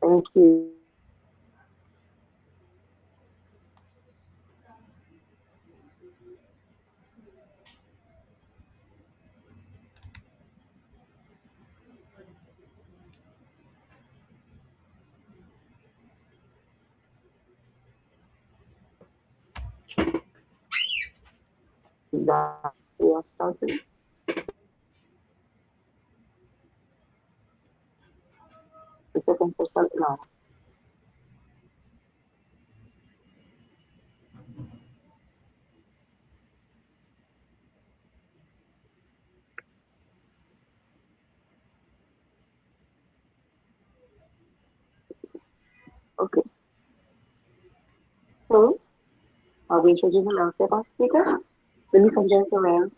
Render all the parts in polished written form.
Thank you. That we are starting. The second session now. Okay. So I'll be introducing our second speaker. Ladies and gentlemen,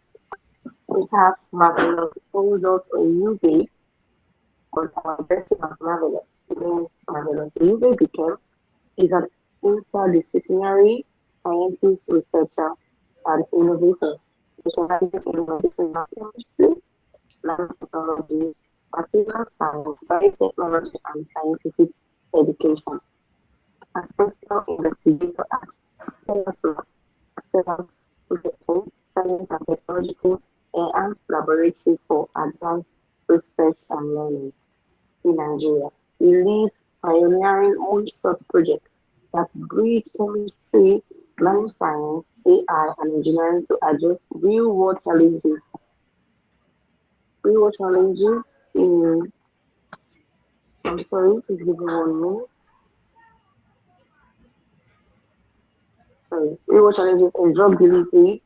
we have Marvelous who wrote a new day on our best of Marvelous. It means Marvelous. The new became is an interdisciplinary scientist, researcher, and innovator specializing in medicinal chemistry, nanotechnology, material science, biotechnology, and scientific education. As principal investigator at Excellence Research, Science and Technological Enhanced Laboratory for Advanced Research and Learning in Nigeria. He leads pioneering moonshot projects that bridge chemistry, nanoscience, AI, and engineering to address real world challenges in, I'm sorry, please give me 1 minute. Sorry, real-world challenges in drug delivery,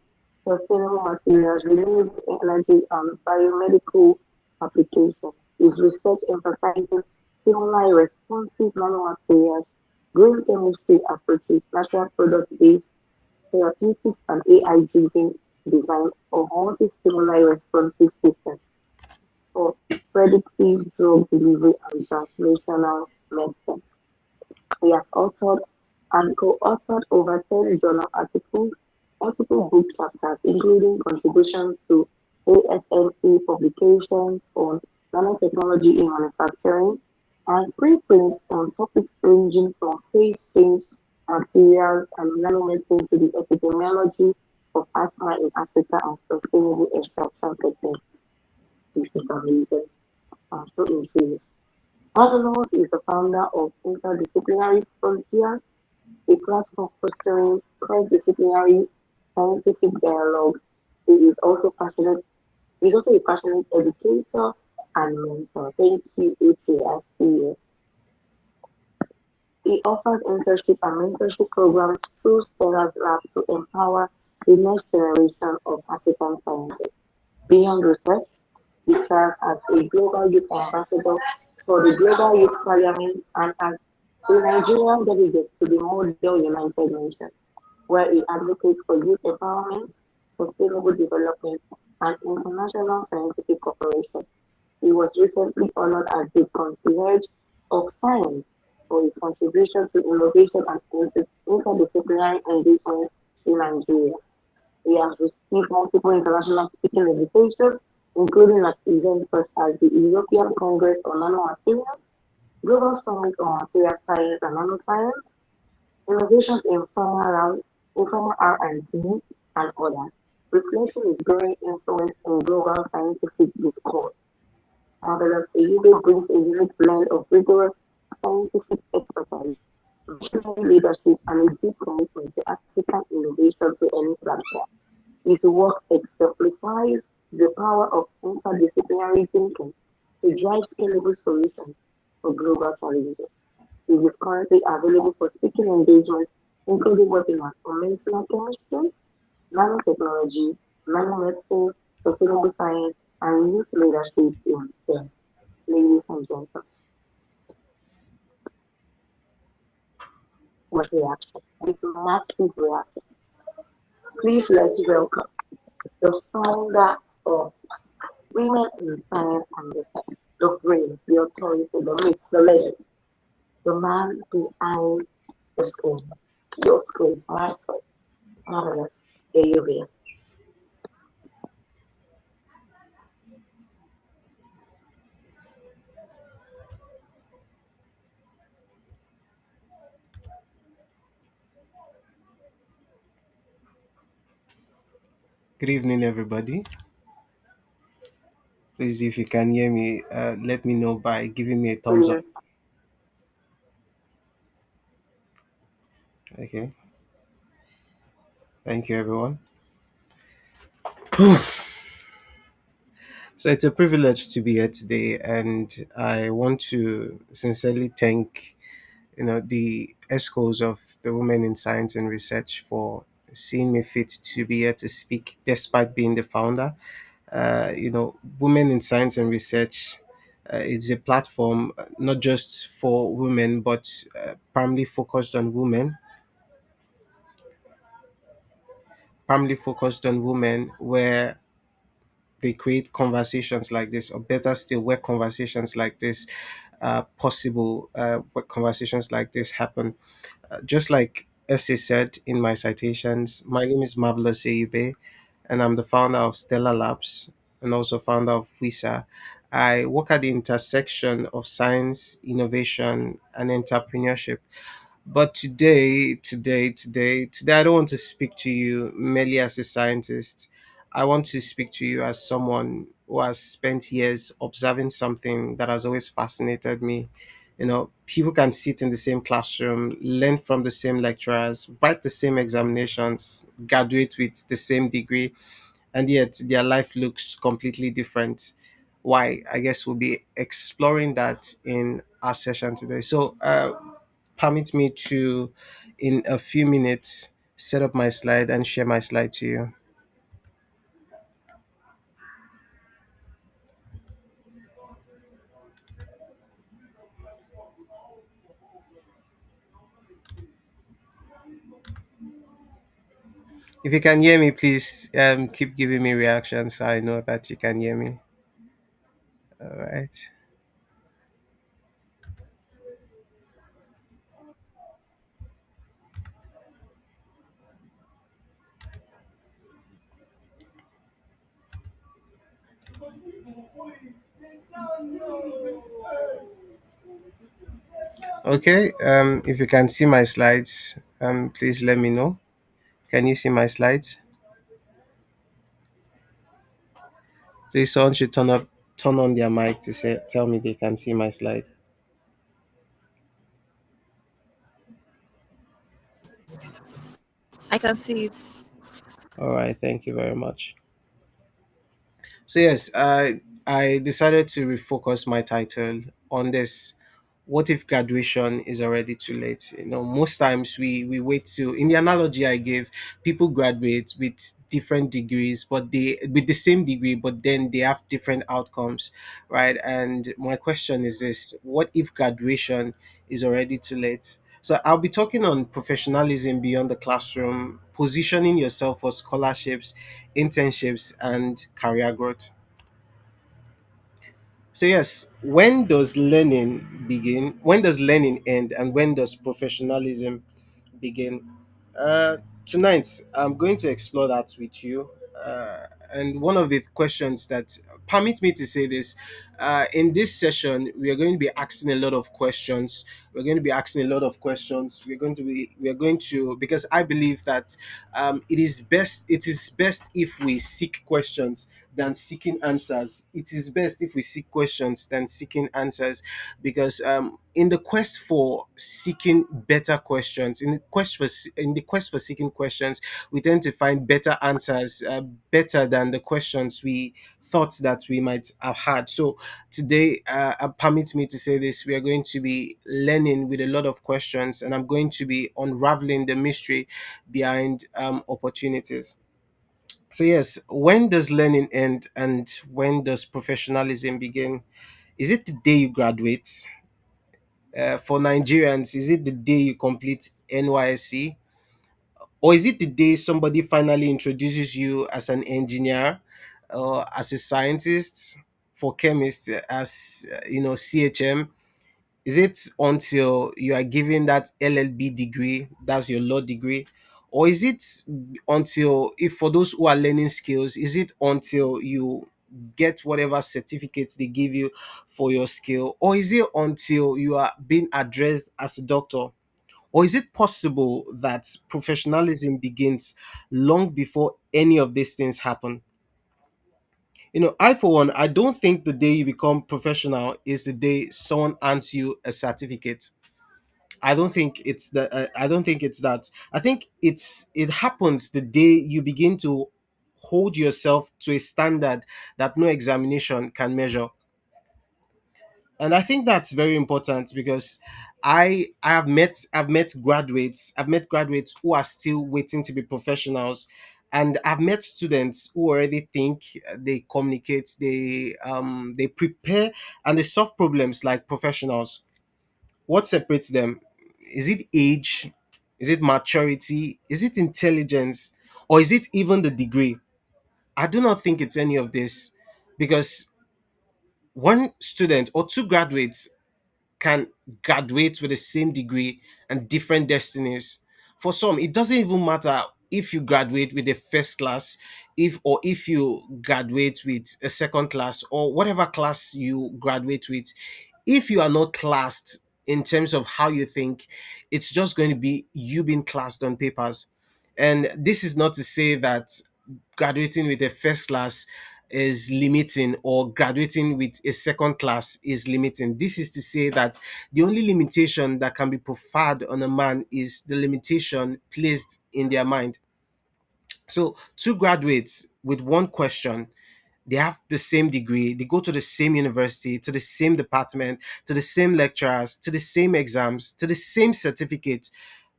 sustainable materials, renewable energy, and biomedical applications. His research emphasizes stimuli responsive nanomaterials, green chemistry approaches, natural product-based therapeutics, and AI-driven design of multi-stimuli responsive systems for predictive drug delivery and translational medicine. He has authored and co-authored over 10 journal articles, multiple book chapters, including contributions to ASMC publications on nanotechnology in manufacturing, and preprints on topics ranging from phase change materials and nanomedicine to the epidemiology of asthma in Africa and sustainable extraction techniques. This is amazing. I'm so intrigued. Arnold is the founder of Interdisciplinary Frontiers, a platform fostering cross-disciplinary scientific dialogue. He is also passionate. He's also a passionate educator and mentor. Thank you, Uche. I see you. He offers internship and mentorship programs through Stellar's Lab to empower the next generation of African scientists. Beyond research, he serves as a global youth ambassador for the Global Youth Parliament and as a Nigerian delegate to the Model United Nations, where he advocates for youth empowerment, sustainable development, and international scientific cooperation. He was recently honored as the Concierge of Science for his contribution to innovation and interdisciplinary engagement in Nigeria. He has received multiple international speaking invitations, including at events such as the European Congress on Nanomaterials, Global Summit on Material Science and Nanoscience, Innovations in Pharma R&D, and others, reflecting his growing influence in global scientific discourse. Marvelous Ayube brings a unique blend of rigorous scientific expertise, visionary leadership, and a deep commitment to African innovation to any platform. His work exemplifies the power of interdisciplinary thinking to drive scalable solutions for global challenges. He is currently available for speaking engagements, including webinars on medicinal chemistry, nanotechnology, nanomedicine, sustainable science, and youth leadership in STEM. Ladies and gentlemen, what reaction? With massive reaction. Please let's welcome the founder of Women in Science and Research, the brain, the authority, the myth, the legend, the man behind the screen, your screen, my screen, marvelous, AUV. Good evening, everybody. Please, if you can hear me, let me know by giving me a thumbs up. Yes. Okay, thank you, everyone. So it's a privilege to be here today, and I want to sincerely thank the ESCOs of the Women in Science and Research for seeing me fit to be here to speak, despite being the founder. Women in Science and Research. It's a platform not just for women, but primarily focused on women where they create conversations like this, or better still, where conversations like this are possible, where conversations like this happen. Just like Essay said in my citations, my name is Marvelous Eibe, and I'm the founder of Stellar Labs and also founder of WISA. I work at the intersection of science, innovation, and entrepreneurship. But today, I don't want to speak to you merely as a scientist. I want to speak to you as someone who has spent years observing something that has always fascinated me. People can sit in the same classroom, learn from the same lecturers, write the same examinations, graduate with the same degree, and yet their life looks completely different. Why? I guess we'll be exploring that in our session today. So, permit me to, in a few minutes, set up my slide and share my slide to you. If you can hear me, please keep giving me reactions so I know that you can hear me. All right. Okay. If you can see my slides, please let me know. Can you see my slides? Please, someone should turn on their mic to tell me they can see my slide. I can see it. All right. Thank you very much. So yes, I decided to refocus my title on this. What if graduation is already too late? Most times we wait to. In the analogy I gave, people graduate with different degrees, but they with the same degree, but then they have different outcomes, right? And my question is this: what if graduation is already too late? So I'll be talking on professionalism beyond the classroom, positioning yourself for scholarships, internships, and career growth. So yes, when does learning begin? When does learning end? And when does professionalism begin? Uh, Tonight, I'm going to explore that with you. And one of the questions that permit me to say this, in this session, we are going to be asking a lot of questions. We're going to be asking a lot of questions. We are going to, because I believe that it is best if we seek questions than seeking answers. It is best if we seek questions than seeking answers, because in the quest for seeking better questions, in the quest for seeking questions, we tend to find better answers, better than the questions we thought that we might have had. So today, permit me to say this: we are going to be learning with a lot of questions, and I'm going to be unraveling the mystery behind opportunities. So yes, when does learning end and when does professionalism begin? Is it the day you graduate? For Nigerians, is it the day you complete NYSC? Or is it the day somebody finally introduces you as an engineer or as a scientist? For chemists, as CHM? Is it until you are given that LLB degree, that's your law degree? Or is it until, if for those who are learning skills, is it until you get whatever certificates they give you for your skill? Or is it until you are being addressed as a doctor? Or is it possible that professionalism begins long before any of these things happen? I, for one, I don't think the day you become professional is the day someone hands you a certificate. I don't think it's that. I don't think it's that. I think it happens the day you begin to hold yourself to a standard that no examination can measure. And I think that's very important because I've met graduates who are still waiting to be professionals, and I've met students who already think, they communicate, they prepare, and they solve problems like professionals. What separates them? Is it age? Is it maturity? Is it intelligence? Or is it even the degree? I do not think it's any of this, because one student or two graduates can graduate with the same degree and different destinies. For some, it doesn't even matter if you graduate with a first class, if you graduate with a second class, or whatever class you graduate with. If you are not classed in terms of how you think, it's just going to be you being classed on papers. And this is not to say that graduating with a first class is limiting, or graduating with a second class is limiting. This is to say that the only limitation that can be preferred on a man is the limitation placed in their mind. So two graduates with one question, they have the same degree, they go to the same university, to the same department, to the same lecturers, to the same exams, to the same certificate,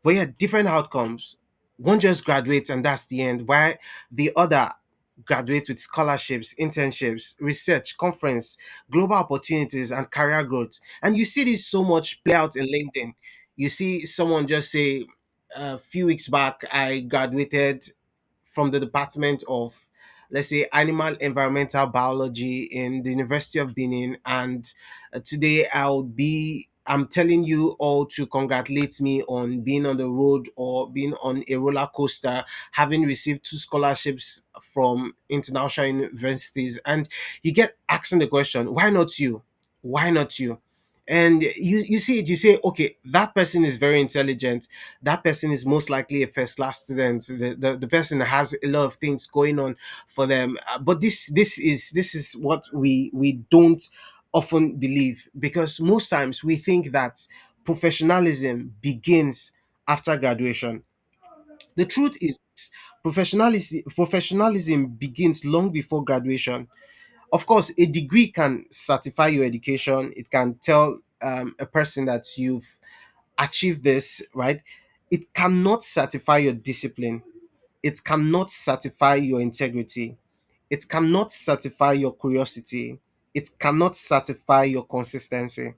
but yet different outcomes. One just graduates and that's the end, while the other graduates with scholarships, internships, research, conference, global opportunities, and career growth. And you see this so much play out in LinkedIn. You see someone just say, a few weeks back, I graduated from the Department of, let's say, Animal Environmental Biology in the University of Benin, and today I'm telling you all to congratulate me on being on the road or being on a roller coaster, having received two scholarships from international universities. And you get asking the question, why not you? Why not you? And you see it, you say, okay, that person is very intelligent, that person is most likely a first class student, the person has a lot of things going on for them. But this is what we don't often believe, because most times we think that professionalism begins after graduation. The truth is, professionalism begins long before graduation. Of course, a degree can certify your education, it can tell a person that you've achieve this, right? It cannot certify your discipline. It cannot certify your integrity. It cannot certify your curiosity. It cannot certify your consistency.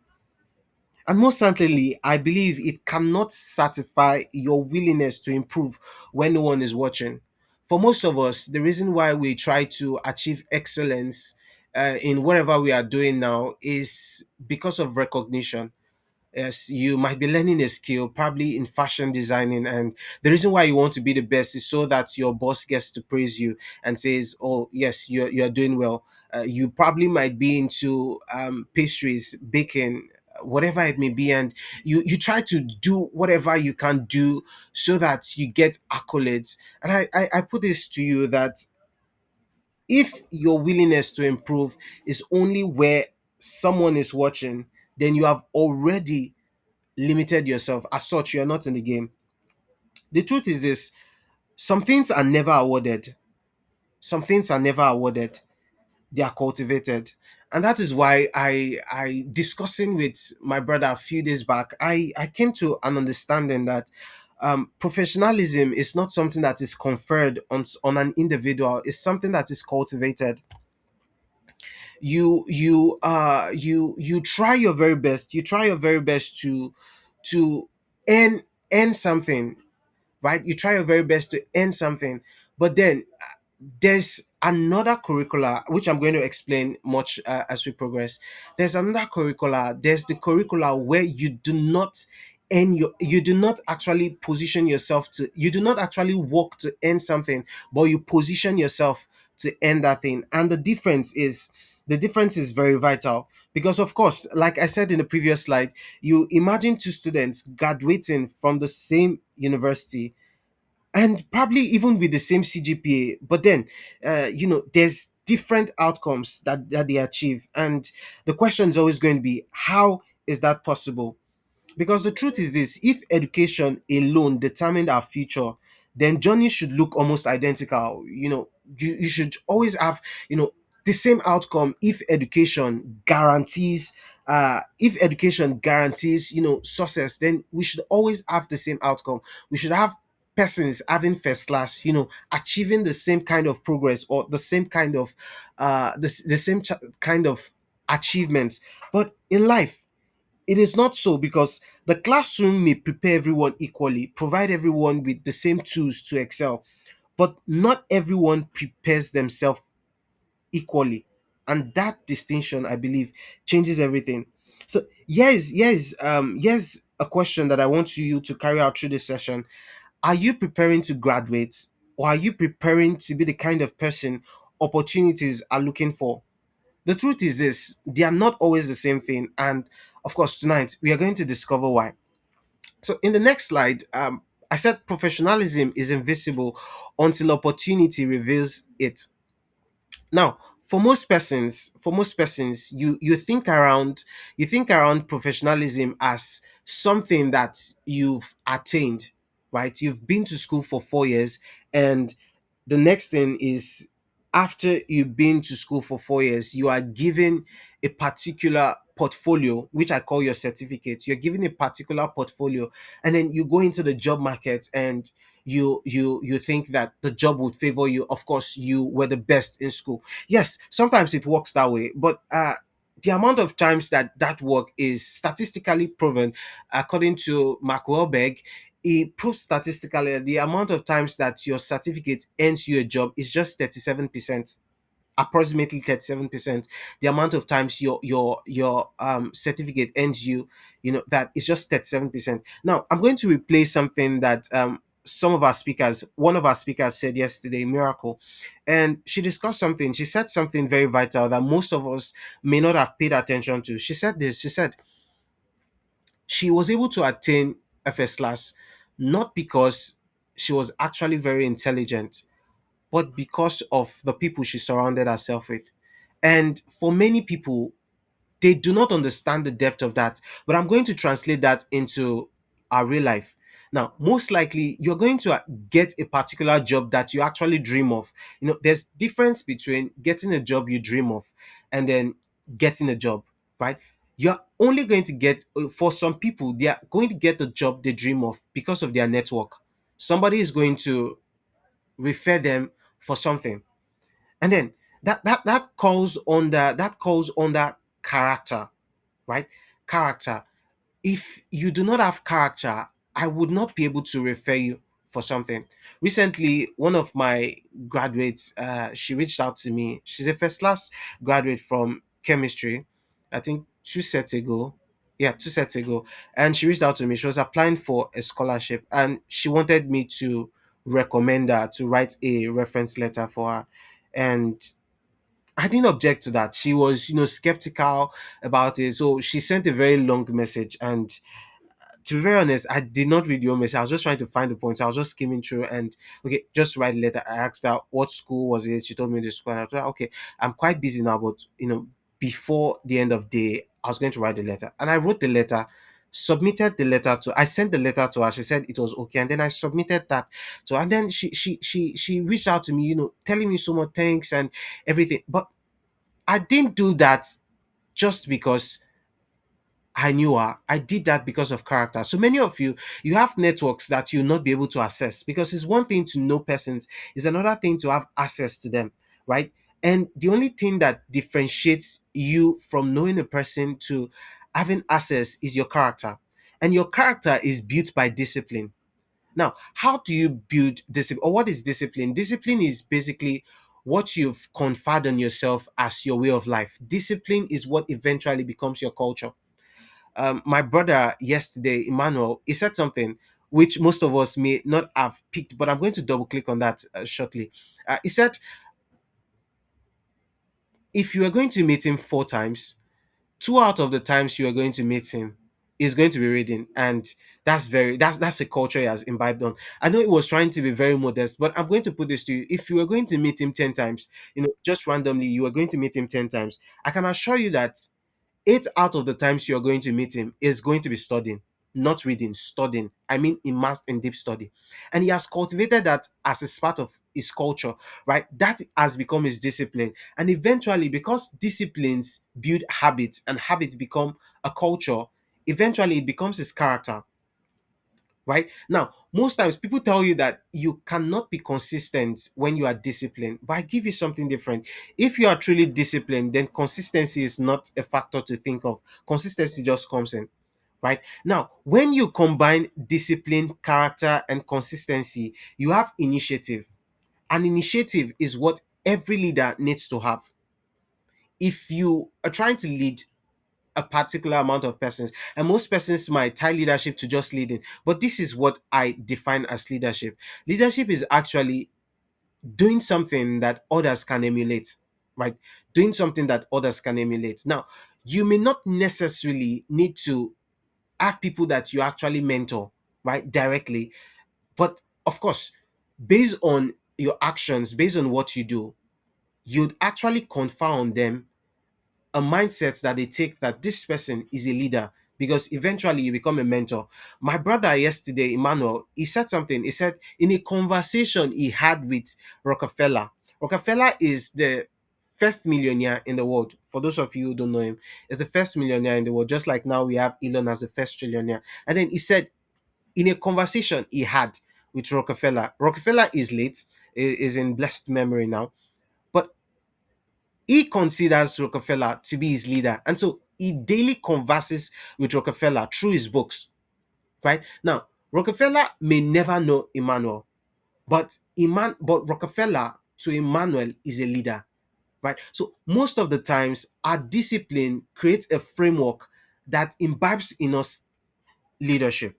And most certainly, I believe it cannot certify your willingness to improve when no one is watching. For most of us, the reason why we try to achieve excellence in whatever we are doing now is because of recognition. Yes, you might be learning a skill, probably in fashion designing, and the reason why you want to be the best is so that your boss gets to praise you and says, "Oh, yes, you're doing well." You probably might be into pastries, baking, whatever it may be, and you try to do whatever you can do so that you get accolades. And I put this to you that if your willingness to improve is only where someone is watching, then you have already limited yourself. As such, you're not in the game. The truth is this: some things are never awarded. Some things are never awarded. They are cultivated. And that is why I discussing with my brother a few days back, I came to an understanding that professionalism is not something that is conferred on an individual. It's something that is cultivated. You try your very best. You try your very best to earn earn something, right? You try your very best to earn something, but then there's another curricula which I'm going to explain much as we progress. There's another curricula. There's the curricula where you do not actually position yourself to, you do not actually work to earn something, but you position yourself to earn that thing. And the difference is The difference is very vital because, of course, like I said in the previous slide, you imagine two students graduating from the same university and probably even with the same CGPA, but then, there's different outcomes that they achieve. And the question is always going to be, how is that possible? Because the truth is this: if education alone determined our future, then journeys should look almost identical. You should always have, the same outcome if education guarantees, success, then we should always have the same outcome. We should have persons having first class, achieving the same kind of progress or the same kind of kind of achievements. But in life, it is not so, because the classroom may prepare everyone equally, provide everyone with the same tools to excel, but not everyone prepares themselves equally. And that distinction, I believe, changes everything. So here's a question that I want you to carry out through this session. Are you preparing to graduate, or are you preparing to be the kind of person opportunities are looking for? The truth is this: they are not always the same thing. And of course, tonight we are going to discover why. So, in the next slide, I said professionalism is invisible until opportunity reveals it. Now, for most persons, you think around professionalism as something that you've attained, right? You've been to school for 4 years, and the next thing is, after you've been to school for 4 years, you are given a particular portfolio, which I call your certificate. You're given a particular portfolio, and then you go into the job market, and you think that the job would favor you. Of course, you were the best in school. Yes, sometimes it works that way, but the amount of times that work is statistically proven, according to Mark Wahlberg, it proves statistically that the amount of times that your certificate earns you a job is just 37%. Approximately 37%. The amount of times your certificate earns you, that is just 37%. Now I'm going to replay something that one of our speakers said yesterday, Miracle. And she said something very vital that most of us may not have paid attention to. She said she was able to attain a first class, not because she was actually very intelligent, but because of the people she surrounded herself with. And for many people, they do not understand the depth of that. But I'm going to translate that into our real life. Now, most likely, you're going to get a particular job that you actually dream of. There's difference between getting a job you dream of and then getting a job, right? You're only going to get, for some people, they are going to get the job they dream of because of their network. Somebody is going to refer them for something, and then that calls on that character, right? Character. If you do not have character, I would not be able to refer you for something. Recently, one of my graduates, she reached out to me. She's a first class graduate from chemistry, I think 2 sets ago. Yeah, 2 sets ago. And she reached out to me. She was applying for a scholarship, and she wanted me to recommend her, to write a reference letter for her. And I didn't object to that. She was, skeptical about it. So she sent a very long message. And to be very honest, I did not read your message. I was just trying to find the points. I was just skimming through, and okay, just write a letter. I asked her what school was it. She told me the school, and I thought, okay, I'm quite busy now, but before the end of the day, I was going to write the letter. And I wrote the letter, I sent the letter to her. She said it was okay, and then I submitted that to her. And then she reached out to me, telling me so much thanks and everything. But I didn't do that just because I knew her. I did that because of character. So many of you, you have networks that you'll not be able to access, because it's one thing to know persons, it's another thing to have access to them, right? And the only thing that differentiates you from knowing a person to having access is your character. And your character is built by discipline. Now, how do you build discipline, or what is discipline? Discipline is basically what you've conferred on yourself as your way of life. Discipline is what eventually becomes your culture. My brother yesterday, Emmanuel, he said something which most of us may not have picked, but I'm going to double click on that shortly. He said if you are going to meet him 4 times, two out of the times you are going to meet him is going to be reading, and that's a culture he has imbibed on. I know it was trying to be very modest, but I'm going to put this to you: if you are going to meet him 10 times, just randomly, you are going to meet him 10 times, I can assure you that 8 out of the times you're going to meet him is going to be studying, not reading, studying. I mean, immersed in deep study. And he has cultivated that as a part of his culture, right? That has become his discipline. And eventually, because disciplines build habits and habits become a culture, eventually it becomes his character, right? Now, most times people tell you that you cannot be consistent when you are disciplined, but I give you something different. If you are truly disciplined, then consistency is not a factor to think of. Consistency just comes in, right? Now, when you combine discipline, character, and consistency, you have initiative. An initiative is what every leader needs to have. If you are trying to lead a particular amount of persons, and most persons might tie leadership to just leading, but this is what I define as leadership. Leadership is actually doing something that others can emulate, right? Doing something that others can emulate. Now, you may not necessarily need to have people that you actually mentor, right, directly, but of course, based on your actions, based on what you do, you'd actually confer on them a mindset that they take that this person is a leader, because eventually you become a mentor. My brother yesterday, Emmanuel, he said something. He said in a conversation he had with Rockefeller. Rockefeller is the first millionaire in the world. For those of you who don't know him, is the first millionaire in the world, just like now we have Elon as the first trillionaire. And then he said in a conversation he had with Rockefeller, Rockefeller is late, is in blessed memory now, but he considers Rockefeller to be his leader. And so he daily converses with Rockefeller through his books, right? Now, Rockefeller may never know Emmanuel, but Rockefeller to Emmanuel is a leader, right? So most of the times, our discipline creates a framework that imbibes in us leadership.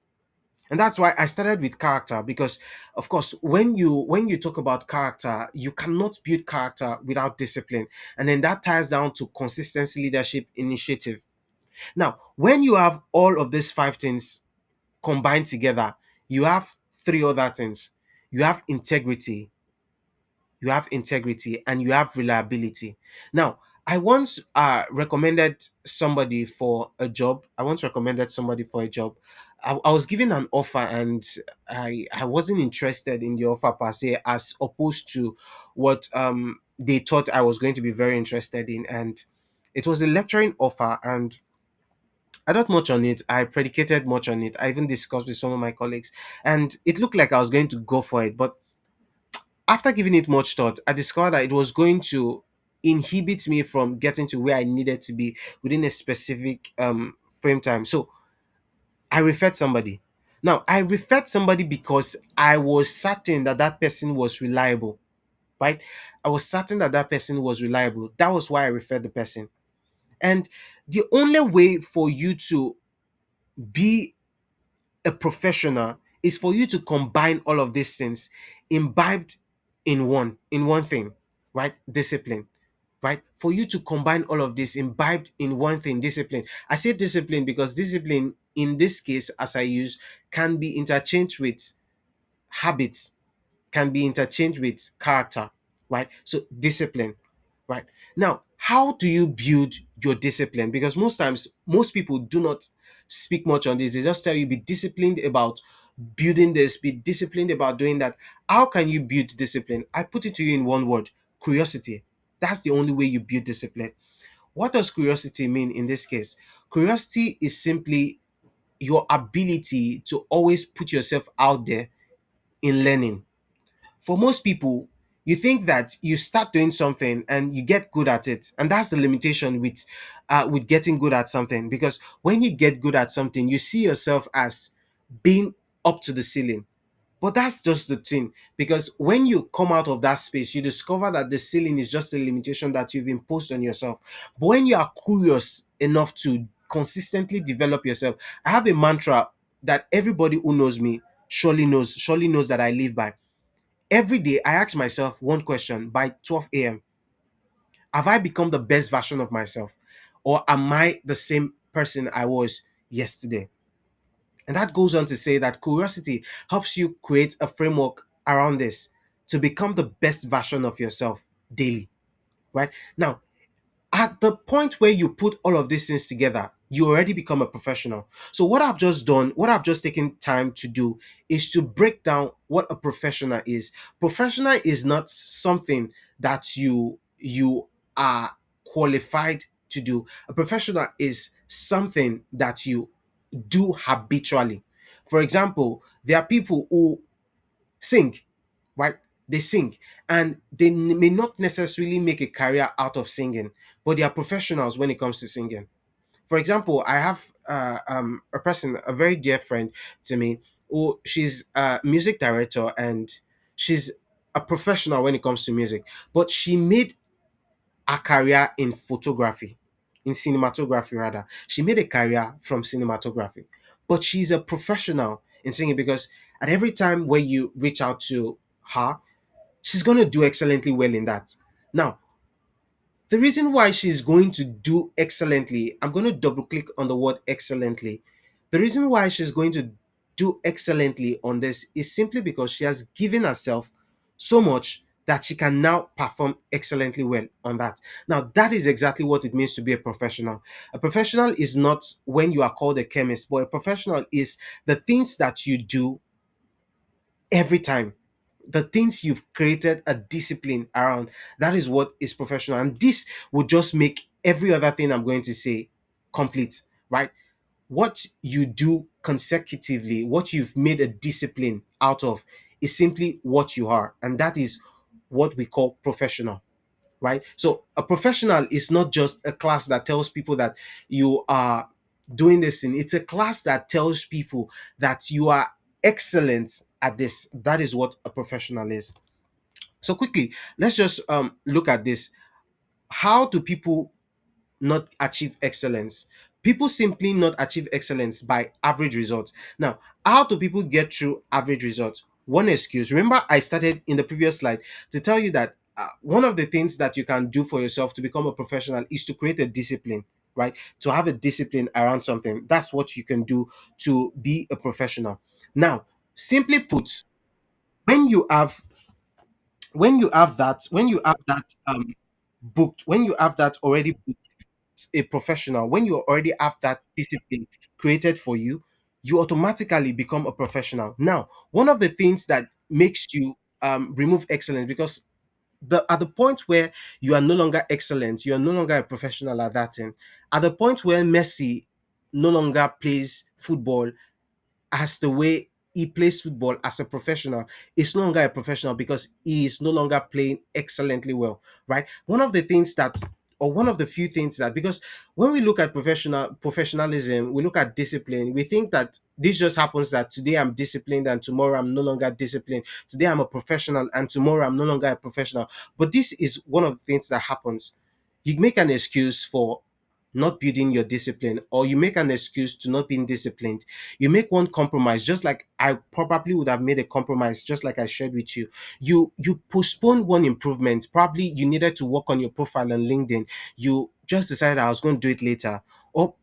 And that's why I started with character, because of course when you talk about character, you cannot build character without discipline, and then that ties down to consistency, leadership, initiative. Now, when you have all of these five things combined together, you have three other things. You have integrity, and you have reliability. Now, I once recommended somebody for a job. I was given an offer, and I wasn't interested in the offer per se, as opposed to what they thought I was going to be very interested in. And it was a lecturing offer, and I thought much on it. I predicated much on it. I even discussed with some of my colleagues, and it looked like I was going to go for it. But after giving it much thought, I discovered that it was going to inhibit me from getting to where I needed to be within a specific frame time. So I referred somebody. Now, I referred somebody because I was certain that that person was reliable, right? I was certain that that person was reliable. That was why I referred the person. And the only way for you to be a professional is for you to combine all of these things imbibed in one thing, right? Discipline, right? For you to combine all of this imbibed in one thing, discipline. I say discipline because discipline in this case, as I use, can be interchanged with habits, can be interchanged with character, right? So discipline, right? Now, how do you build your discipline? Because most times, most people do not speak much on this. They just tell you be disciplined about building this, be disciplined about doing that. How can you build discipline? I put it to you in one word: curiosity. That's the only way you build discipline. What does curiosity mean in this case? Curiosity is simply your ability to always put yourself out there in learning. For most people, you think that you start doing something and you get good at it, and that's the limitation with getting good at something. Because when you get good at something, you see yourself as being up to the ceiling. But that's just the thing, because when you come out of that space, you discover that the ceiling is just a limitation that you've imposed on yourself. But when you are curious enough to consistently develop yourself, I have a mantra that everybody who knows me surely knows that I live by. Every day, I ask myself one question by 12 a.m. Have I become the best version of myself? Or am I the same person I was yesterday? And that goes on to say that curiosity helps you create a framework around this to become the best version of yourself daily, right? Now, at the point where you put all of these things together, you already become a professional. So what I've just done, what I've just taken time to do is to break down what a professional is. Professional is not something that you are qualified to do. A professional is something that you do habitually. For example, there are people who sing, right? They sing and they may not necessarily make a career out of singing, but they are professionals when it comes to singing. For example, I have a person, a very dear friend to me, who she's a music director and she's a professional when it comes to music, but she made a career in photography, in cinematography rather. She made a career from cinematography, but she's a professional in singing because at every time where you reach out to her, she's going to do excellently well in that. Now, the reason why she's going to do excellently, I'm going to double click on the word excellently. The reason why she's going to do excellently on this is simply because she has given herself so much that she can now perform excellently well on that. Now, that is exactly what it means to be a professional. A professional is not when you are called a chemist, but a professional is the things that you do every time, the things you've created a discipline around. That is what is professional, and this would just make every other thing I'm going to say complete, right? What you do consecutively, what you've made a discipline out of, is simply what you are, and that is what we call professional, right? So a professional is not just a class that tells people that you are doing this thing. It's a class that tells people that you are excellent at this. That is what a professional is. So quickly, let's just look at this. How do people not achieve excellence? People simply not achieve excellence by average results. Now, how do people get through average results? One excuse. Remember, I started in the previous slide to tell you that one of the things that you can do for yourself to become a professional is to create a discipline, right? To have a discipline around something. That's what you can do to be a professional. Now, simply put, when you have when you have that booked, when you have that already booked, a professional, when you already have that discipline created for you, you automatically become a professional. Now, one of the things that makes you remove excellence, because the at the point where you are no longer excellent, you are no longer a professional at that thing. At the point where Messi no longer plays football as the way he plays football as a professional, is no longer a professional because he is no longer playing excellently well, right? One of the things that, or one of the few things that, because when we look at professionalism, we look at discipline, we think that this just happens that today I'm disciplined and tomorrow I'm no longer disciplined. Today I'm a professional and tomorrow I'm no longer a professional. But this is one of the things that happens. You make an excuse for not building your discipline, or you make an excuse to not being disciplined. You make one compromise, just like I probably would have made a compromise, just like I shared with you. You postpone one improvement. Probably you needed to work on your profile on LinkedIn. You just decided I was going to do it later. Or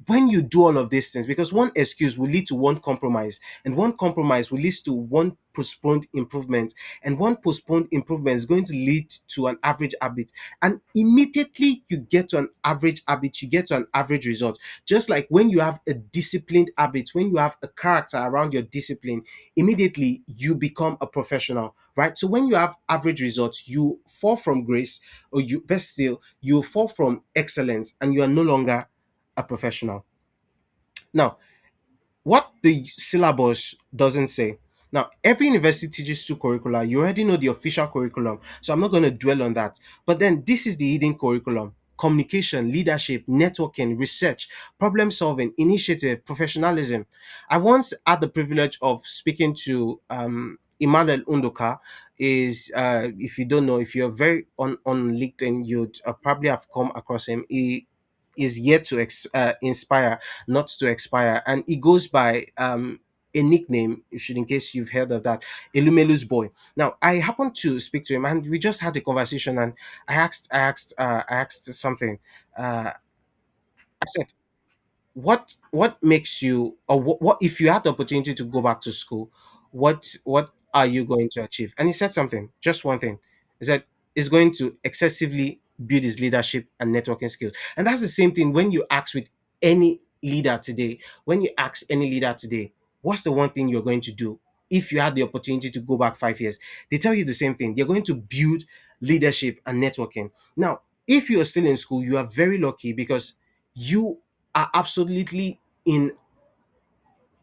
when you do all of these things, because one excuse will lead to one compromise, and one compromise will lead to one postponed improvement, and one postponed improvement is going to lead to an average habit, and immediately you get to an average habit, you get to an average result. Just like when you have a disciplined habit, when you have a character around your discipline, immediately you become a professional, right? So when you have average results, you fall from grace, or you best still, you fall from excellence, and you are no longer a professional. Now, what the syllabus doesn't say. Now, every university teaches two curricula. You already know the official curriculum, so I'm not going to dwell on that. But then this is the hidden curriculum: communication, leadership, networking, research, problem solving, initiative, professionalism. I once had the privilege of speaking to Emmanuel Undoka. Is if you don't know, if you're very on LinkedIn, you'd probably have come across him. He is yet to inspire, not to expire, and it goes by a nickname, you should, in case you've heard of that, Elumelu's boy. Now, I happened to speak to him, and we just had a conversation, and I asked something. I said, what makes you, or what if you had the opportunity to go back to school, what are you going to achieve? And he said something, just one thing. He said he's going to excessively build his leadership and networking skills. And that's the same thing when you ask with any leader today. When you ask any leader today, what's the one thing you're going to do if you had the opportunity to go back 5 years? They tell you the same thing. They're going to build leadership and networking. Now, if you're still in school, you are very lucky because you are absolutely in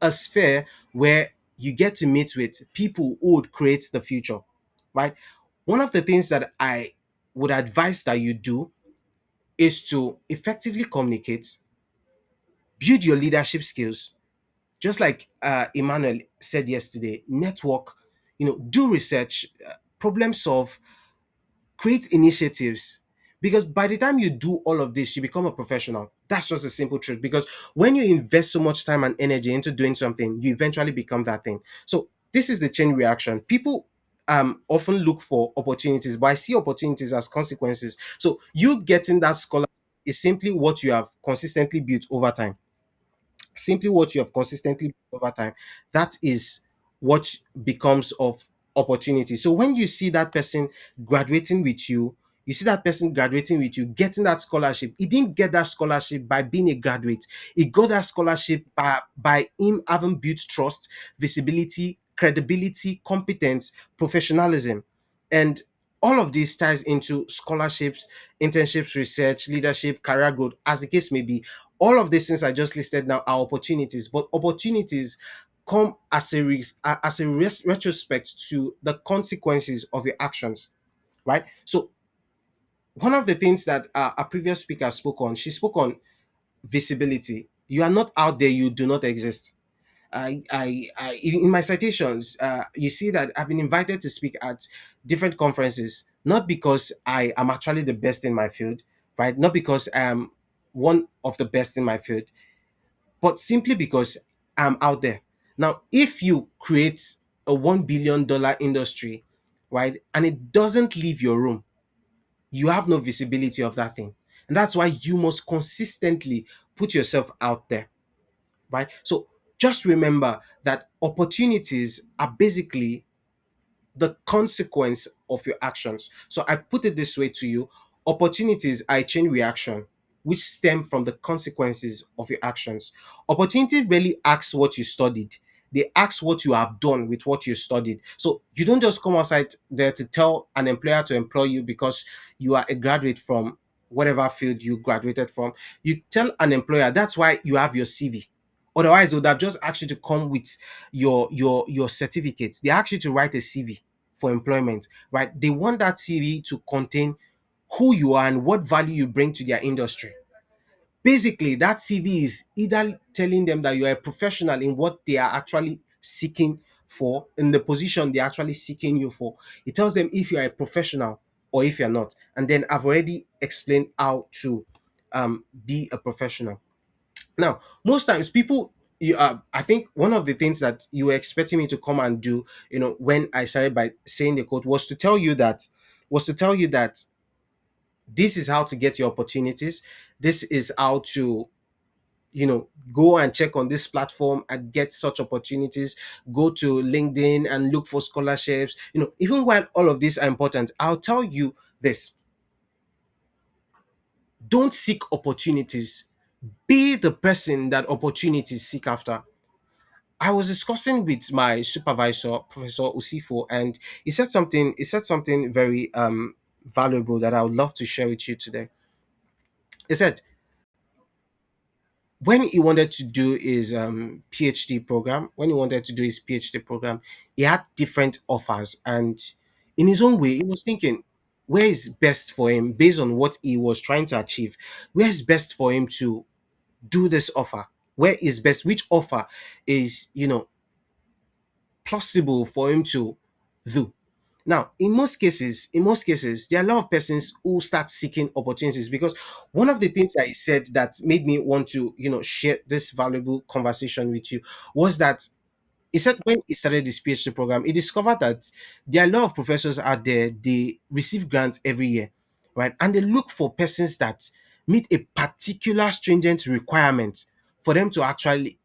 a sphere where you get to meet with people who would create the future, right? One of the things that I would advise that you do is to effectively communicate, build your leadership skills, just like Emmanuel said yesterday, network, do research, problem solve, create initiatives, because by the time you do all of this you become a professional. That's just a simple truth, because when you invest so much time and energy into doing something, you eventually become that thing. So this is the chain reaction. People often look for opportunities, but I see opportunities as consequences. So you getting that scholar is simply what you have consistently built over time, simply what you have consistently built over time. That is what becomes of opportunity. So when you see that person graduating with you see that person graduating with you, getting that scholarship. He didn't get that scholarship by being a graduate. He got that scholarship by him having built trust, visibility, credibility, competence, professionalism. And all of this ties into scholarships, internships, research, leadership, career growth, as the case may be. All of these things I just listed now are opportunities, but opportunities come as a retrospect to the consequences of your actions, right? So one of the things that a previous speaker spoke on, she spoke on visibility. You are not out there, you do not exist. In my citations, you see that I've been invited to speak at different conferences, not because I am actually the best in my field, right? Not because I am one of the best in my field, but simply because I'm out there. Now, if you create a $1 billion industry, right, and it doesn't leave your room, you have no visibility of that thing. And that's why you must consistently put yourself out there, right? So just remember that opportunities are basically the consequence of your actions. So I put it this way to you: opportunities are a chain reaction which stem from the consequences of your actions. Opportunity really asks what you studied. They ask what you have done with what you studied. So you don't just come outside there to tell an employer to employ you because you are a graduate from whatever field you graduated from. You tell an employer, that's why you have your CV. Otherwise, they would have just asked you to come with your certificates. They ask you to write a CV for employment, right? They want that CV to contain who you are and what value you bring to their industry. Basically, that CV is either telling them that you are a professional in what they are actually seeking for, in the position they're actually seeking you for. It tells them if you are a professional or if you're not. And then I've already explained how to be a professional. Now, most times people, I think one of the things that you were expecting me to come and do, when I started by saying the quote, was to tell you that this is how to get your opportunities. This is how to, go and check on this platform and get such opportunities. Go to LinkedIn and look for scholarships. Even while all of these are important, I'll tell you this: don't seek opportunities. Be the person that opportunities seek after. I was discussing with my supervisor, Professor Usifo, and he said something very valuable that I would love to share with you today. He said when he wanted to do his PhD program, he had different offers, and in his own way, he was thinking where is best for him based on what he was trying to achieve. Where is best for him to do this offer? Where is best? Which offer is plausible for him to do? Now, in most cases, there are a lot of persons who start seeking opportunities, because one of the things that he said that made me want to, share this valuable conversation with you was that He said when he started this PhD program, he discovered that there are a lot of professors out there, they receive grants every year, right? And they look for persons that meet a particular stringent requirement for them to actually,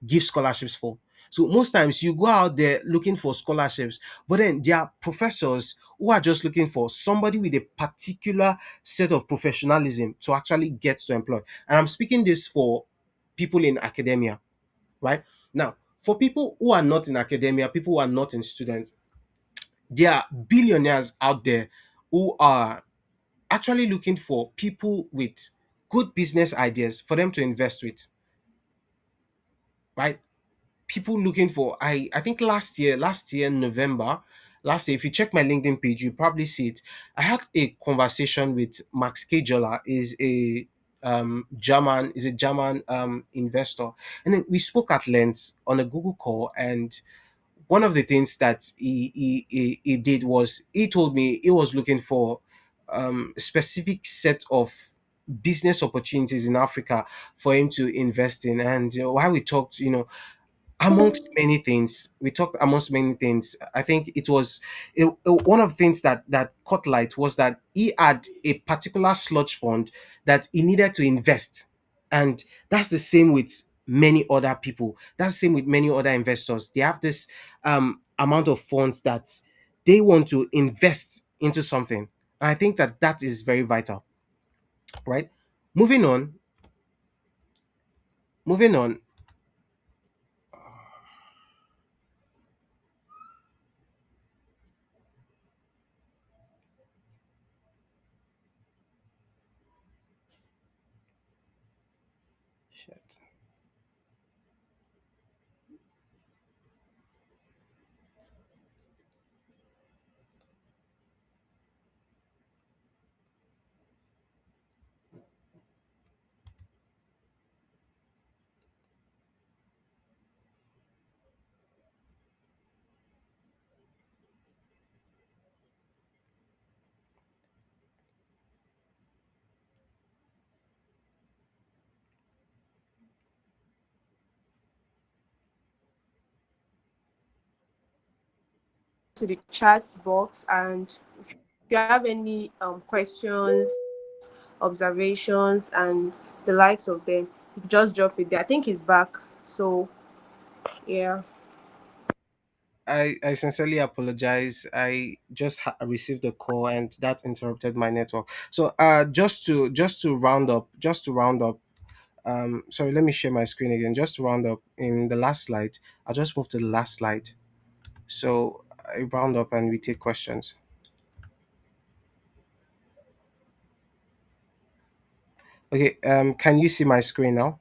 give scholarships for. So most times you go out there looking for scholarships, but then there are professors who are just looking for somebody with a particular set of professionalism to actually get to employ. And I'm speaking this for people in academia, right? Now, for people who are not in academia, people who are not in students, there are billionaires out there who are actually looking for people with good business ideas for them to invest with, right? People looking for, I think last year November, last year, if you check my LinkedIn page, you probably see it. I had a conversation with Max Kejola, is a German investor, and then we spoke at length on a Google call. And one of the things that he did was he told me he was looking for a specific set of business opportunities in Africa for him to invest in. And while we talked, amongst many things, I think one of the things that caught light was that he had a particular sludge fund that he needed to invest. And that's the same with many other people, that's the same with many other investors. They have this amount of funds that they want to invest into something. And I think that that is very vital, right? Moving on moving on. Shit. To the chat box, and if you have any questions, observations, and the likes of them, you could just drop it there. I think he's back. So yeah. I sincerely apologize. I just received a call and that interrupted my network. So just to round up. Sorry, let me share my screen again. Just to round up in the last slide. I'll just move to the last slide. So I round up and we take questions. Okay. Can you see my screen now?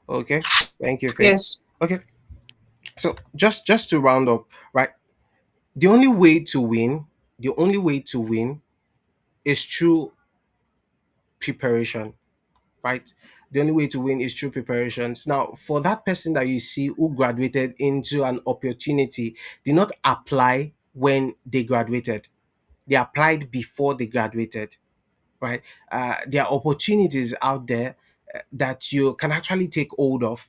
Okay. Thank you, Faith. Yes. Okay. So just to round up, right? The only way to win, the only way to win is through preparation, right? The only way to win is through preparations. Now, for that person that you see who graduated into an opportunity, did not apply when they graduated. They applied before they graduated, right? There are opportunities out there that you can actually take hold of.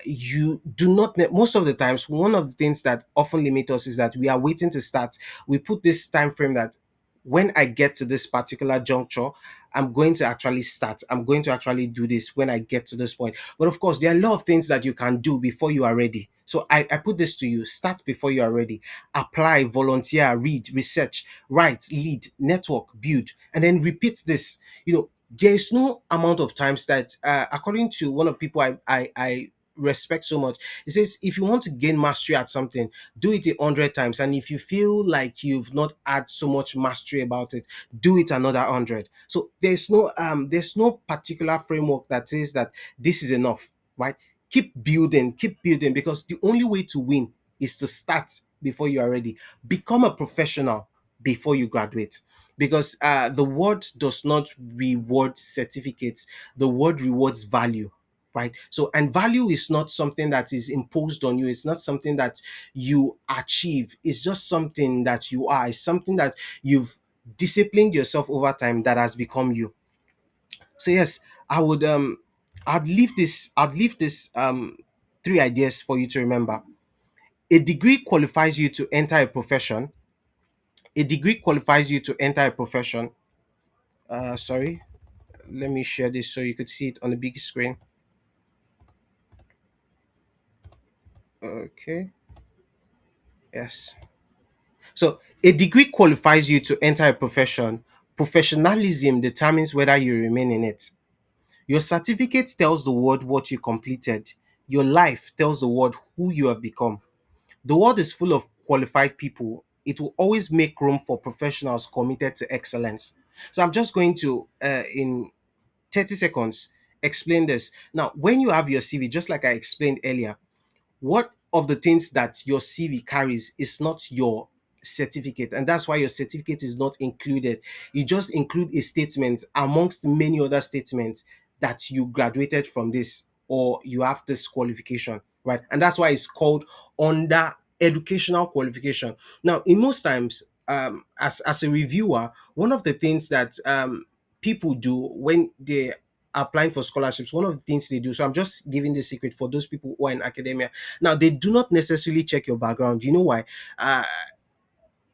You do not most of the times, one of the things that often limit us is that we are waiting to start. We put this time frame that when I get to this particular juncture, I'm going to actually start. I'm going to actually do this when I get to this point. But of course, there are a lot of things that you can do before you are ready. So I put this to you: start before you are ready. Apply, volunteer, read, research, write, lead, network, build, and then repeat this. There is no amount of times that, according to one of the people I respect so much, it says if you want to gain mastery at something, do it 100 times, and if you feel like you've not had so much mastery about it, do it another 100. So there's no particular framework that says that this is enough, right? Keep building, because the only way to win is to start before you are ready. Become a professional before you graduate, because the word does not reward certificates. The word rewards value, right? So, and value is not something that is imposed on you. It's not something that you achieve. It's just something that you are. It's something that you've disciplined yourself over time that has become you. So yes, I would I'd leave this three ideas for you to remember. A degree qualifies you to enter a profession. A degree qualifies you to enter a profession. Sorry, let me share this so you could see it on the big screen. Okay. Yes. So a degree qualifies you to enter a profession. Professionalism determines whether you remain in it. Your certificate tells the world what you completed. Your life tells the world who you have become. The world is full of qualified people. It will always make room for professionals committed to excellence. So I'm just going to, in 30 seconds, explain this. Now, when you have your CV, just like I explained earlier, what of the things that your CV carries is not your certificate, and that's why your certificate is not included. You just include a statement amongst many other statements that you graduated from this or you have this qualification, right? And that's why it's called under educational qualification. Now, in most times, as a reviewer, one of the things that people do when they applying for scholarships, one of the things they do, so I'm just giving the secret for those people who are in academia. Now, they do not necessarily check your background. You know why? uh,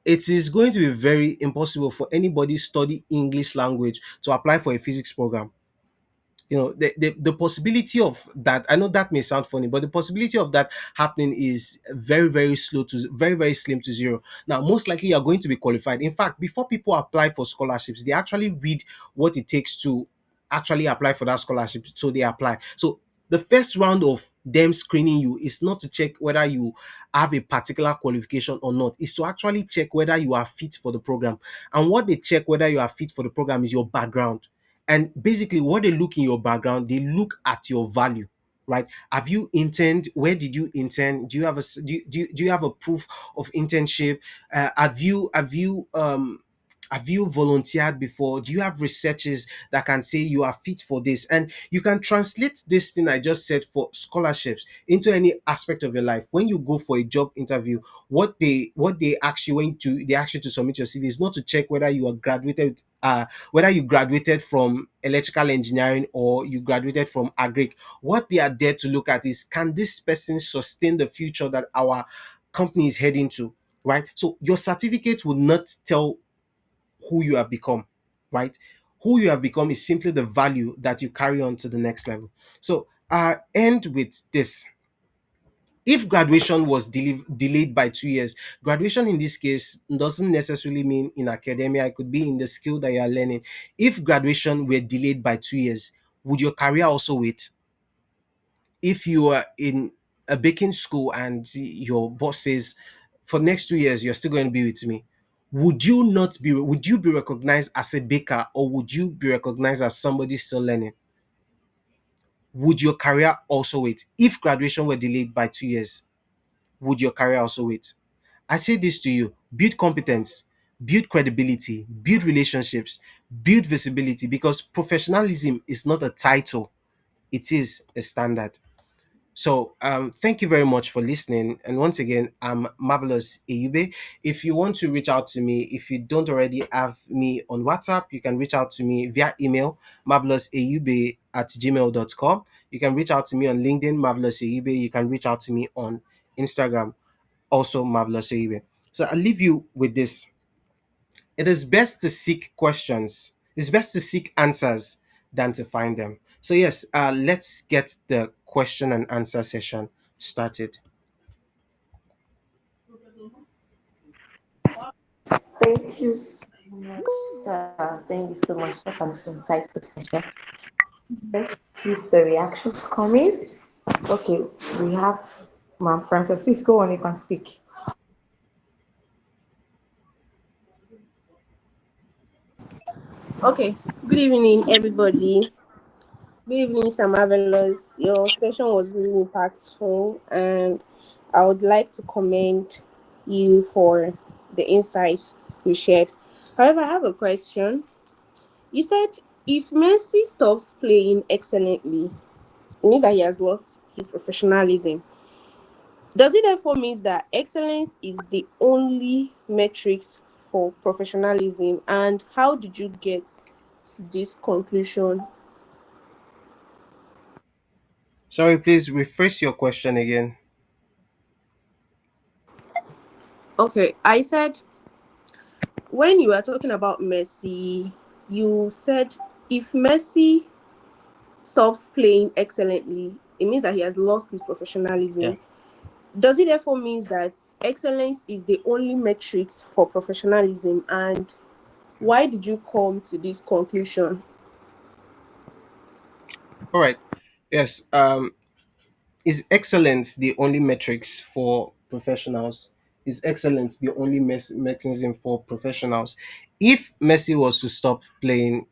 it is going to be very impossible for anybody study English language to apply for a physics program. The possibility of that, I know that may sound funny, but the possibility of that happening is very, very slow to very, very slim to zero. Now, most likely you're going to be qualified. In fact, before people apply for scholarships, they actually read what it takes to actually apply for that scholarship, so they apply. So the first round of them screening you is not to check whether you have a particular qualification or not. It's to actually check whether you are fit for the program. And what they check whether you are fit for the program is your background. And basically, what they look in your background, they look at your value, right? Have you interned? Where did you intern? Do you have do you have a proof of internship? Have you volunteered before? Do you have researches that can say you are fit for this? And you can translate this thing I just said for scholarships into any aspect of your life. When you go for a job interview, what they ask you when to they ask you to submit your CV is not to check whether you graduated from electrical engineering or you graduated from agric. What they are there to look at is, can this person sustain the future that our company is heading to, right? So your certificate will not tell who you have become, right? Who you have become is simply the value that you carry on to the next level. So I end with this. If graduation was delayed by 2 years, graduation in this case doesn't necessarily mean in academia, it could be in the skill that you are learning. If graduation were delayed by 2 years, would your career also wait? If you are in a baking school and your boss says, for next 2 years you're still going to be with me, would you be recognized as a baker, or would you be recognized as somebody still learning? Would your career also wait? If graduation were delayed by 2 years, would your career also wait? I say this to you: build competence, build credibility, build relationships, build visibility, because professionalism is not a title, it is a standard. So, thank you very much for listening. And once again, I'm Marvelous Eyube. If you want to reach out to me, if you don't already have me on WhatsApp, you can reach out to me via email, marvelouseyube@gmail.com. You can reach out to me on LinkedIn, Marvelous Eyube. You can reach out to me on Instagram, also Marvelous Eyube. So I'll leave you with this. It is best to seek questions. It's best to seek answers than to find them. So yes, let's get the question and answer session started. Thank you so much, sir. Thank you so much for an insightful session. Let's keep the reactions coming. Okay, we have Ma'am Frances. Please go on, you can speak. Okay. Good evening, everybody. Good evening, Sir Marvelous. Your session was really impactful, and I would like to commend you for the insights you shared. However, I have a question. You said if Messi stops playing excellently, it means that he has lost his professionalism. Does it therefore mean that excellence is the only metrics for professionalism? And how did you get to this conclusion? Sorry, please rephrase your question again. Okay, I said when you were talking about Messi, you said if Messi stops playing excellently, it means that he has lost his Yeah. professionalism. Does it therefore means that excellence is the only metrics for professionalism? And why did you come to this conclusion? All right. Yes. Is excellence the only metrics for professionals? Is excellence the only mechanism for professionals? If Messi was to stop playing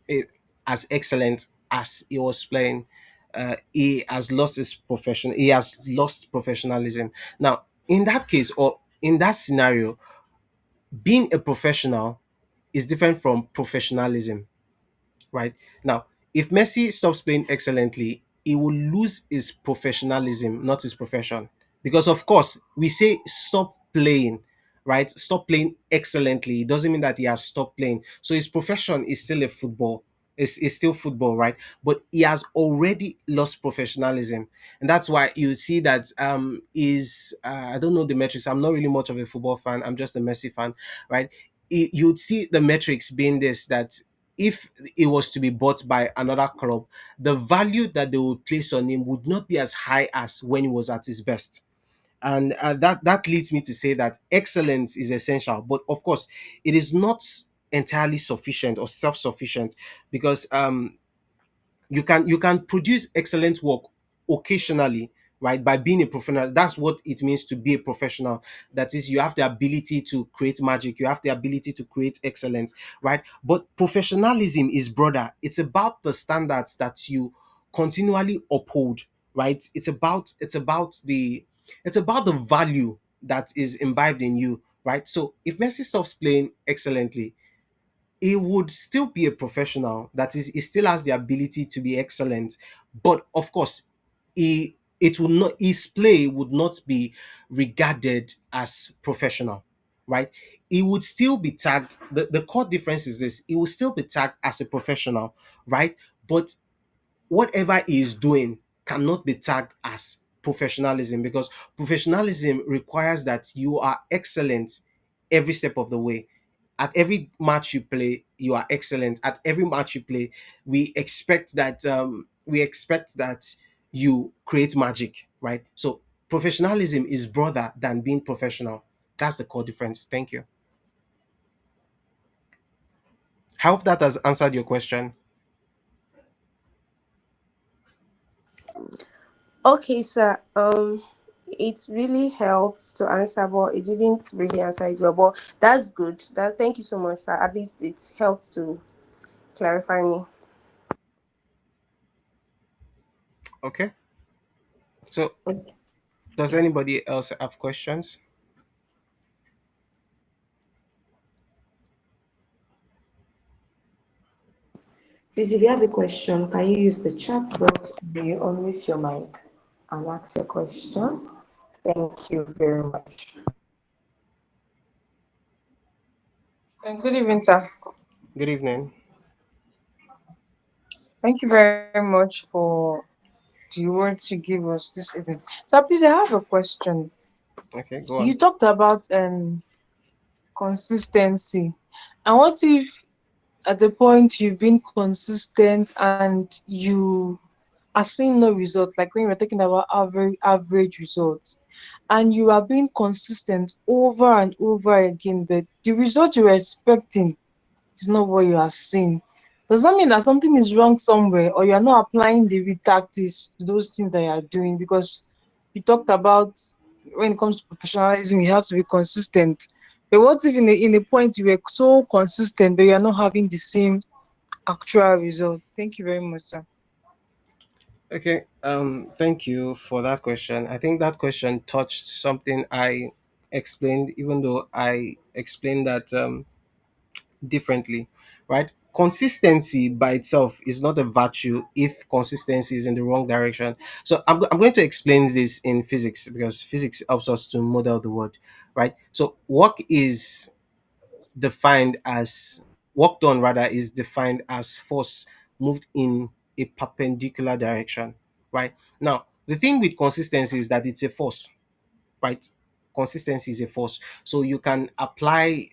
it as excellent as he was playing, he has lost his profession. He has lost professionalism. Now, in that case, or in that scenario, being a professional is different from professionalism, right? Now, if Messi stops playing excellently, he will lose his professionalism, not his profession. Because of course, we say stop playing, right? Stop playing excellently. It doesn't mean that he has stopped playing. So his profession is still a football. It's still football, right? But he has already lost professionalism. And that's why you see that is I don't know the metrics. I'm not really much of a football fan. I'm just a Messi fan, right? You'd see the metrics being this, that if it was to be bought by another club, the value that they would place on him would not be as high as when he was at his best. And that leads me to say that excellence is essential, but of course, it is not entirely sufficient or self-sufficient, because you can produce excellent work occasionally, right, by being a professional. That's what it means to be a professional. That is, you have the ability to create magic, you have the ability to create excellence, right? But professionalism is broader. It's about the standards that you continually uphold, right? It's about the value that is imbibed in you, right? So if Messi stops playing excellently, he would still be a professional. That is, he still has the ability to be excellent, but of course, he it will not his play would not be regarded as professional, right? He would still be tagged. The core difference is this: he will still be tagged as a professional, right? But whatever he is doing cannot be tagged as professionalism, because professionalism requires that you are excellent every step of the way. At every match you play, you are excellent. At every match you play, we expect that you create magic, right? So professionalism is broader than being professional. That's the core difference. Thank you. I hope that has answered your question. Okay, sir. It really helped to answer, but it didn't really answer it well. But that's good. Thank you so much, sir. At least it helped to clarify me. Okay. So Okay. does anybody else have questions? Please, if you have a question, can you use the chat box? Do you unmute your mic and ask your question? Thank you very much. Good evening, sir. Good evening. Thank you very much for the words you gave us this evening. So, please, I have a question. Okay, go You on. talked about consistency, and what if at the point you've been consistent and you are seeing no result, like when we're talking about average results, and you are being consistent over and over again, but the result you were expecting is not what you are seeing. Does that mean that something is wrong somewhere, or you are not applying the real tactics to those things that you are doing? Because you talked about when it comes to professionalism, you have to be consistent. But what if in a point you were so consistent, but you are not having the same actual result? Thank you very much, sir. Okay, thank you for that question. I think that question touched something I explained, even though I explained that differently, right? Consistency by itself is not a virtue if consistency is in the wrong direction. So I'm going to explain this in physics, because physics helps us to model the world, right? So defined as work done rather is defined as force moved in a perpendicular direction, right? Now, the thing with consistency is that it's a force, right? Consistency is a force. So you can apply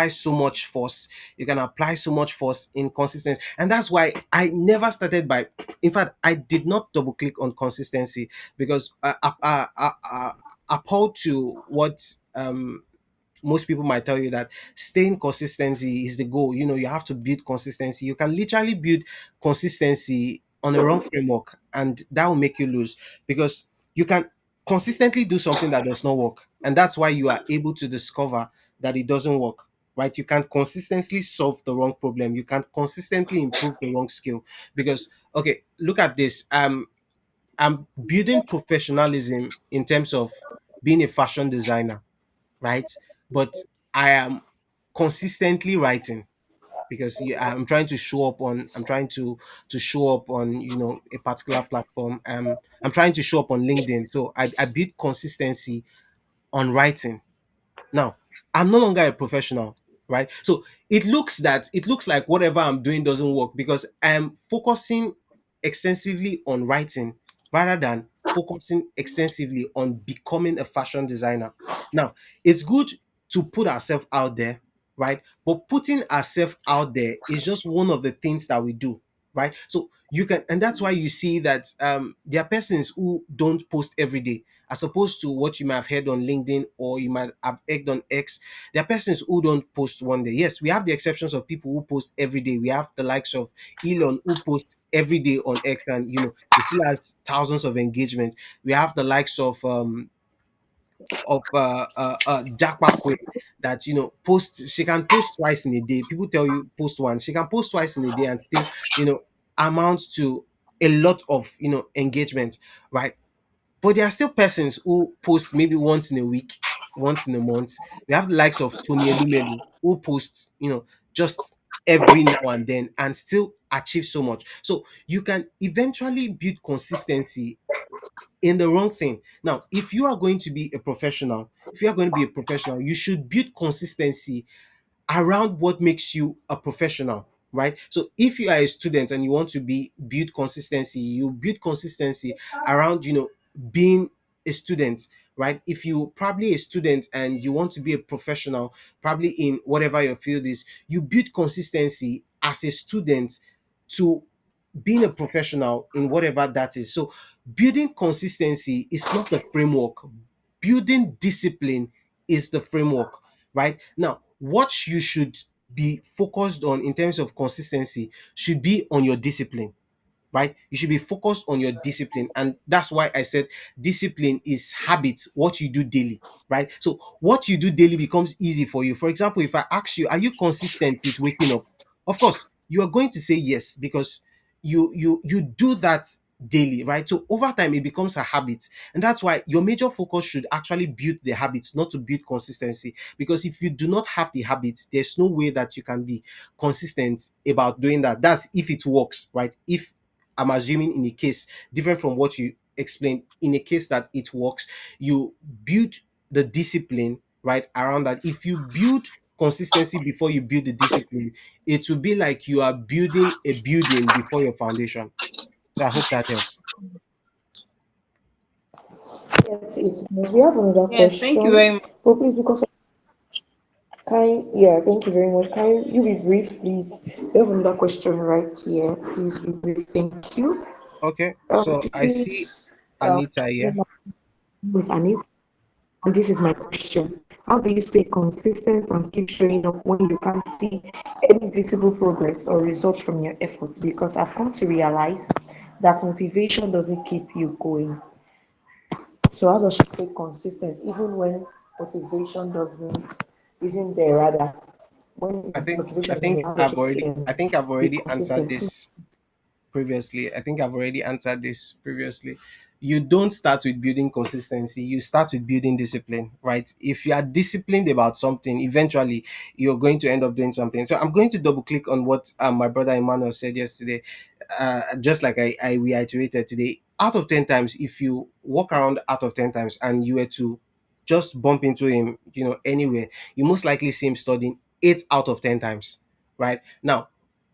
so much force, you can apply so much force in consistency. And that's why I never started by, in fact, I did not double click on consistency because appalled to what most people might tell you that staying consistency is the goal. You know, you have to build consistency. You can literally build consistency on a wrong framework, and that will make you lose because you can consistently do something that does not work, and that's why you are able to discover that it doesn't work. Right? You can consistently solve the wrong problem. You can consistently improve the wrong skill because okay, look at this. I'm building professionalism in terms of being a fashion designer, right? But I am consistently writing because I'm trying to show up on I'm trying to show up on a particular platform. I'm trying to show up on LinkedIn. So I build consistency on writing. Now, I'm no longer a professional, right? So it looks like whatever I'm doing doesn't work because I'm focusing extensively on writing rather than focusing extensively on becoming a fashion designer. Now, it's good to put ourselves out there, right? But putting ourselves out there is just one of the things that we do, right? So you can, and that's why you see that there are persons who don't post every day as opposed to what you might have heard on LinkedIn or you might have heard on X. There are persons who don't post one day. Yes, we have the exceptions of people who post every day. We have the likes of Elon who posts every day on X, and he still has thousands of engagement. We have the likes of Jack Quay that post. She can post twice in a day. People tell you post once. She can post twice in a day and still amounts to a lot of engagement, right? But there are still persons who post maybe once in a week, once in a month. We have the likes of Tony Elumelu who posts, just every now and then and still achieve so much. So you can eventually build consistency in the wrong thing. Now, if you are going to be a professional, if you are going to be a professional, you should build consistency around what makes you a professional, right? So if you are a student and you want to be build consistency, you build consistency around being a student, right? If you probably a student and you want to be a professional, probably in whatever your field is, you build consistency as a student to being a professional in whatever that is. So building consistency is not the framework. Building discipline is the framework, right? Now, what you should be focused on in terms of consistency should be on your discipline, right? You should be focused on your discipline. And that's why I said discipline is habit, what you do daily, right? So what you do daily becomes easy for you. For example, if I ask you, are you consistent with waking up? Of course, you are going to say yes because you do that daily, right? So over time it becomes a habit, and that's why your major focus should actually build the habits, not to build consistency. Because if you do not have the habits, there's no way that you can be consistent about doing that. That's if it works, right? If I'm assuming in a case different from what you explained, in a case that it works, you build the discipline right around that. If you build consistency before you build the discipline, it will be like you are building a building before your foundation. So I hope that helps. Yes, it's nice. We have another Yes, thank you very question. much. But please, because yeah, thank you very much. Can you be brief, please? We have another question right here. Please be brief. Thank you. Okay, so This I see is Anita this is here. my name is Anit, and this is my question. How do you stay consistent and keep showing up when you can't see any visible progress or results from your efforts? Because I've come to realize that motivation doesn't keep you going. So how does she stay consistent even when motivation doesn't isn't there rather? When I think I motivation isn't think there, how does I've she already I think I've be already answered consistent? this previously. I think I've already answered this previously. You don't start with building consistency, you start with building discipline, right? If you are disciplined about something, eventually you're going to end up doing something. So I'm going to double click on what my brother Emmanuel said yesterday. Just like I reiterated today, out of 10 times, if you walk around out of 10 times and you were to just bump into him, anywhere, you most likely see him studying 8 out of 10 times, right? Now,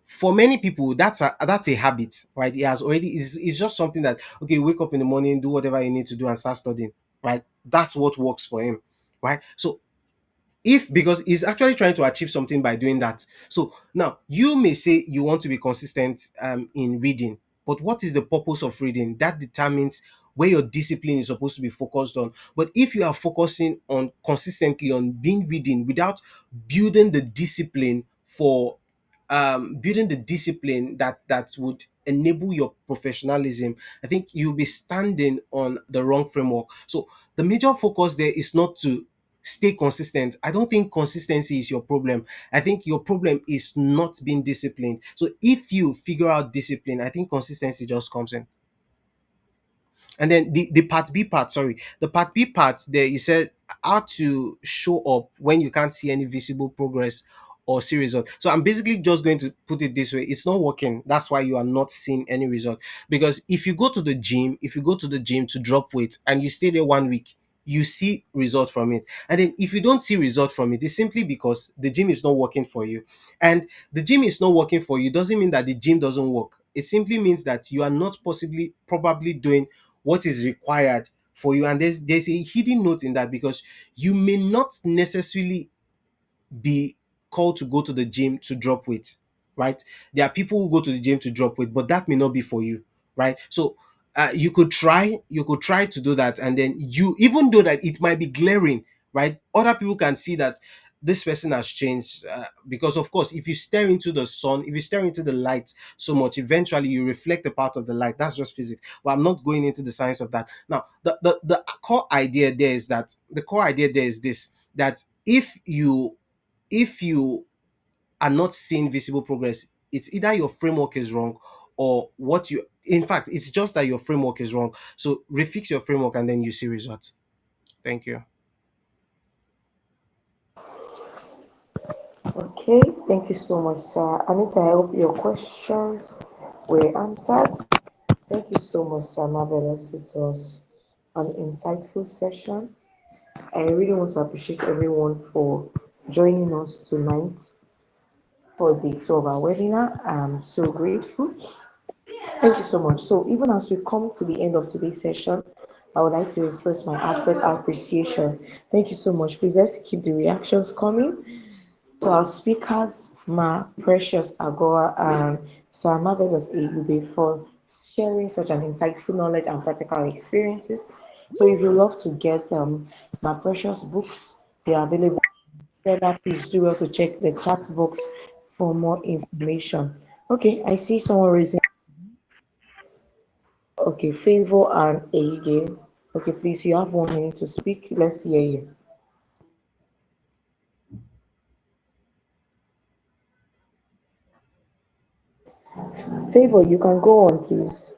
For many people, that's a habit, right? It has already it's just something that, okay, wake up in the morning, do whatever you need to do, and start studying, right? That's what works for him, right? So if because he's actually trying to achieve something by doing that. So now you may say you want to be consistent in reading, but what is the purpose of reading? That determines where your discipline is supposed to be focused on. But if you are focusing on consistently on being reading without building the discipline for building the discipline that would enable your professionalism, I think you'll be standing on the wrong framework. So the major focus there is not to stay consistent. I don't think consistency is your problem. I think your problem is not being disciplined. So if you figure out discipline, I think consistency just comes in. And then the part B part, sorry, the part B part there, you said how to show up when you can't see any visible progress or see result. So I'm basically just going to put it this way: it's not working. That's why you are not seeing any result. Because if you go to the gym to drop weight and you stay there 1 week, you see result from it. And then if you don't see result from it, it's simply because the gym is not working for you. And the gym is not working for you doesn't mean that the gym doesn't work. It simply means that you are not possibly probably doing what is required for you. And there's a hidden note in that, because you may not necessarily be called to go to the gym to drop weight, right? There are people who go to the gym to drop weight, but that may not be for you, right? So you could try to do that, and then you, even though that it might be glaring, right? Other people can see that this person has changed, because of course, if you stare into the sun, if you stare into the light so much, eventually you reflect a part of the light. That's just physics. But I'm not going into the science of that now. The core idea there is that the core idea there is this: that if you are not seeing visible progress, it's either your framework is wrong, or what you in fact, it's just that your framework is wrong. So refix your framework and then you see results. Thank you. Okay, thank you so much, sir. Anita, I hope your questions were answered. Thank you so much, sir. Marvelous. It was an insightful session. I really want to appreciate everyone for joining us tonight for the 12-hour webinar. I'm so grateful. Thank you so much. So, even as we come to the end of today's session, I would like to express my heartfelt appreciation. Thank you so much. Please let's keep the reactions coming. To our speakers, Ma Precious Agora and Sir Marvelous Ebube, for sharing such an insightful knowledge and practical experiences. So if you love to get Ma Precious books, they are available. Please do well to check the chat box for more information. Okay, I see someone raising. Okay, Favor and Age. Okay, please, you have 1 minute to speak. Let's hear you. Favor, you can go on, please.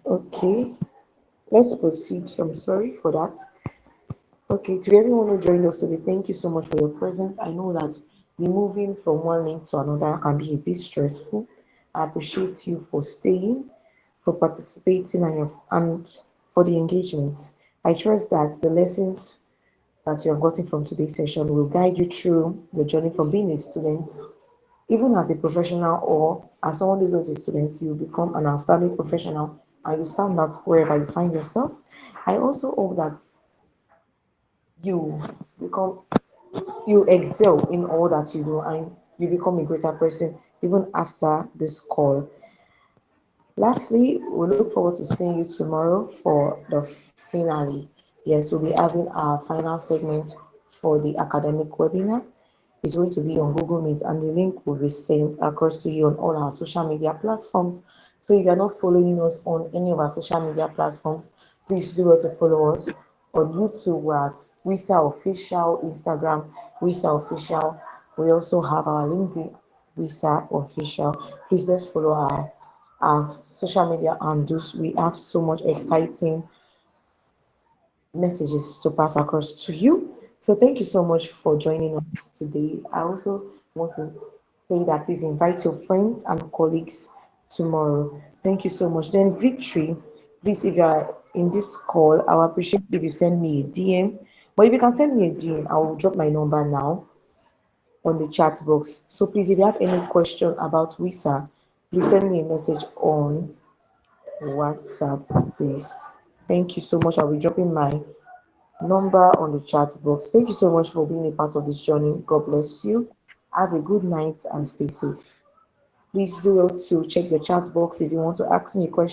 Okay, let's proceed. I'm sorry for that. Okay, to everyone who joined us today, thank you so much for your presence. I know that the moving from one link to another can be a bit stressful. I appreciate you for staying, for participating, and for the engagement. I trust that the lessons that you have gotten from today's session will guide you through the journey from being a student, even as a professional, or as someone who's not a student, you become an outstanding professional and you stand out wherever you find yourself. I also hope that you become you excel in all that you do and you become a greater person even after this call. Lastly, we look forward to seeing you tomorrow for the finale. Yes, we'll be having our final segment for the academic webinar. It's going to be on Google Meet, and the link will be sent across to you on all our social media platforms. So if you're not following us on any of our social media platforms, please do well to follow us on YouTube. We're at Wisa Official, Instagram Wisa Official. We also have our LinkedIn Wisa Official. Please let's follow our social media and do we have so much exciting messages to pass across to you. So thank you so much for joining us today. I also want to say that please invite your friends and colleagues tomorrow. Thank you so much. Then Victory, please, if you are in this call, I will appreciate if you send me a DM. But if you can send me a DM, I will drop my number now on the chat box. So please, if you have any question about visa, please send me a message on WhatsApp, please. Thank you so much. I'll be dropping my number on the chat box. Thank you so much for being a part of this journey. God bless you. Have a good night and stay safe. Please do well to check the chat box if you want to ask me a question